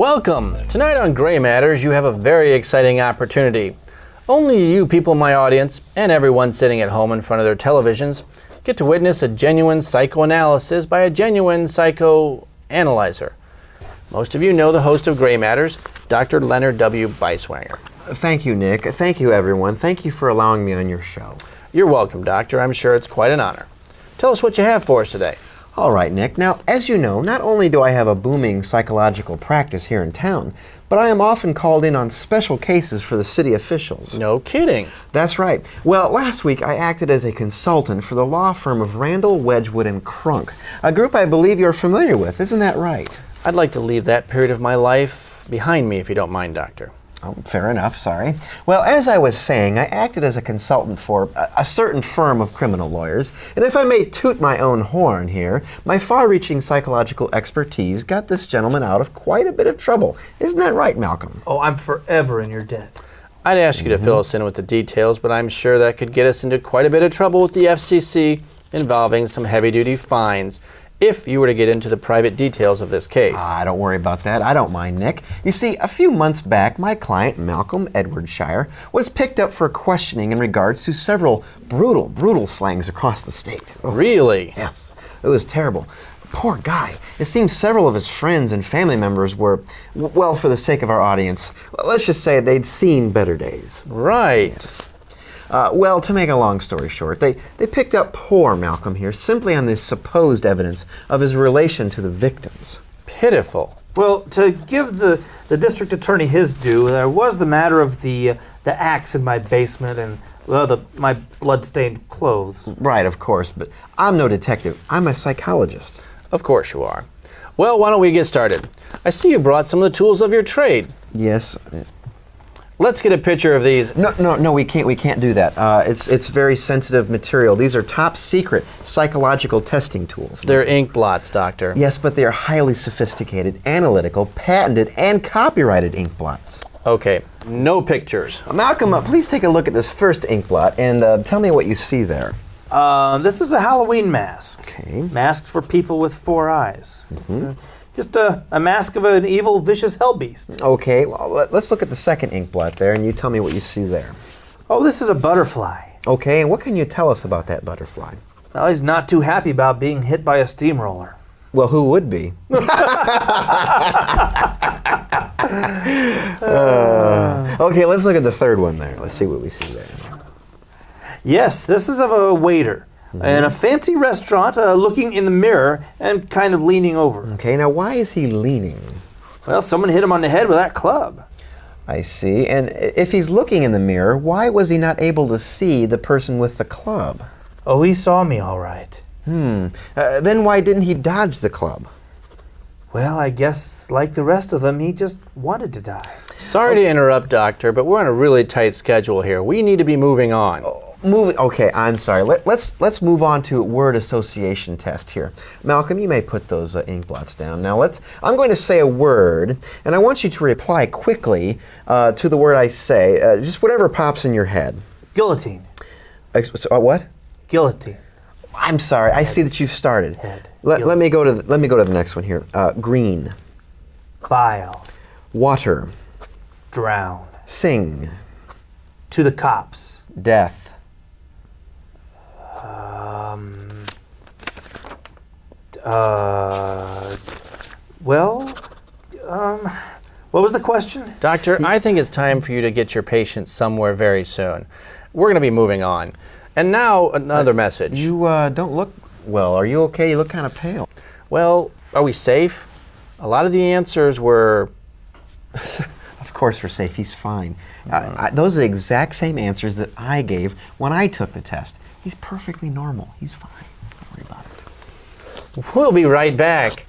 Welcome! Tonight on Gray Matters, you have a very exciting opportunity. Only you people in my audience, and everyone sitting at home in front of their televisions, get to witness a genuine psychoanalysis by a genuine psychoanalyzer. Most of you know the host of Gray Matters, Dr. Leonard W. Beiswanger. Thank you, Nick. Thank you, everyone. Thank you for allowing me on your show. You're welcome, Doctor. I'm sure it's quite an honor. Tell us what you have for us today. All right, Nick. Now, as you know, not only do I have a booming psychological practice here in town, but I am often called in on special cases for the city officials. No kidding. That's right. Well, last week I acted as a consultant for the law firm of Randall, Wedgwood, and Crunk, a group I believe you're familiar with. Isn't that right? I'd like to leave that period of my life behind me, if you don't mind, Doctor. Oh, fair enough, sorry. Well, as I was saying, I acted as a consultant for a certain firm of criminal lawyers, and if I may toot my own horn here, my far-reaching psychological expertise got this gentleman out of quite a bit of trouble. Isn't that right, Malcolm? Oh, I'm forever in your debt. I'd ask you to fill us in with the details, but I'm sure that could get us into quite a bit of trouble with the FCC involving some heavy-duty fines if you were to get into the private details of this case. Don't worry about that. I don't mind, Nick. You see, a few months back, my client, Malcolm Edwardshire, was picked up for questioning in regards to several brutal slangs across the state. Oh, really? yes. It was terrible. Poor guy. It seems several of his friends and family members were, well, for the sake of our audience, let's just say they'd seen better days. Right. Yes. Well, to make a long story short, they picked up poor Malcolm here simply on the supposed evidence of his relation to the victims. Pitiful. Well, to give the district attorney his due, there was the matter of the axe in my basement and my blood-stained clothes. Right, of course, but I'm no detective. I'm a psychologist. Of course you are. Well, why don't we get started? I see you brought some of the tools of your trade. Yes. Let's get a picture of these. No, we can't do that. It's very sensitive material. These are top secret psychological testing tools. They're ink blots, Doctor. Yes, but they are highly sophisticated, analytical, patented, and copyrighted ink blots. Okay, no pictures. Malcolm, please take a look at this first ink blot and tell me what you see there. This is a Halloween mask. Okay. Mask for people with 4 eyes. Just a mask of an evil, vicious hell beast. Okay, well, let's look at the second ink blot there, and you tell me what you see there. Oh, this is a butterfly. Okay, and what can you tell us about that butterfly? Well, he's not too happy about being hit by a steamroller. Well, who would be? Okay, let's look at the third one there. Let's see what we see there. Yes, this is of a waiter in a fancy restaurant looking in the mirror and kind of leaning over. Okay, now why is he leaning? Well, someone hit him on the head with that club. I see. And if he's looking in the mirror, why was he not able to see the person with the club? Oh, he saw me all right. Then why didn't he dodge the club? Well, I guess like the rest of them, he just wanted to die. Sorry to interrupt, Doctor, but we're on a really tight schedule here. We need to be moving on. Okay, I'm sorry. Let's move on to word association test here. Malcolm, you may put those ink blots down. Now I'm going to say a word, and I want you to reply quickly to the word I say. Just whatever pops in your head. Guillotine. What? Guillotine. I'm sorry. I see that you've started. Head. Let me go to the next one here. Green. Bile. Water. Drown. Sing. To the cops. Death. What was the question? Doctor, I think it's time for you to get your patient somewhere very soon. We're going to be moving on. And now, another message. You don't look well. Are you okay? You look kind of pale. Well, are we safe? A lot of the answers were... Of course we're safe. He's fine. Those are the exact same answers that I gave when I took the test. He's perfectly normal. He's fine. Don't worry about it. We'll be right back.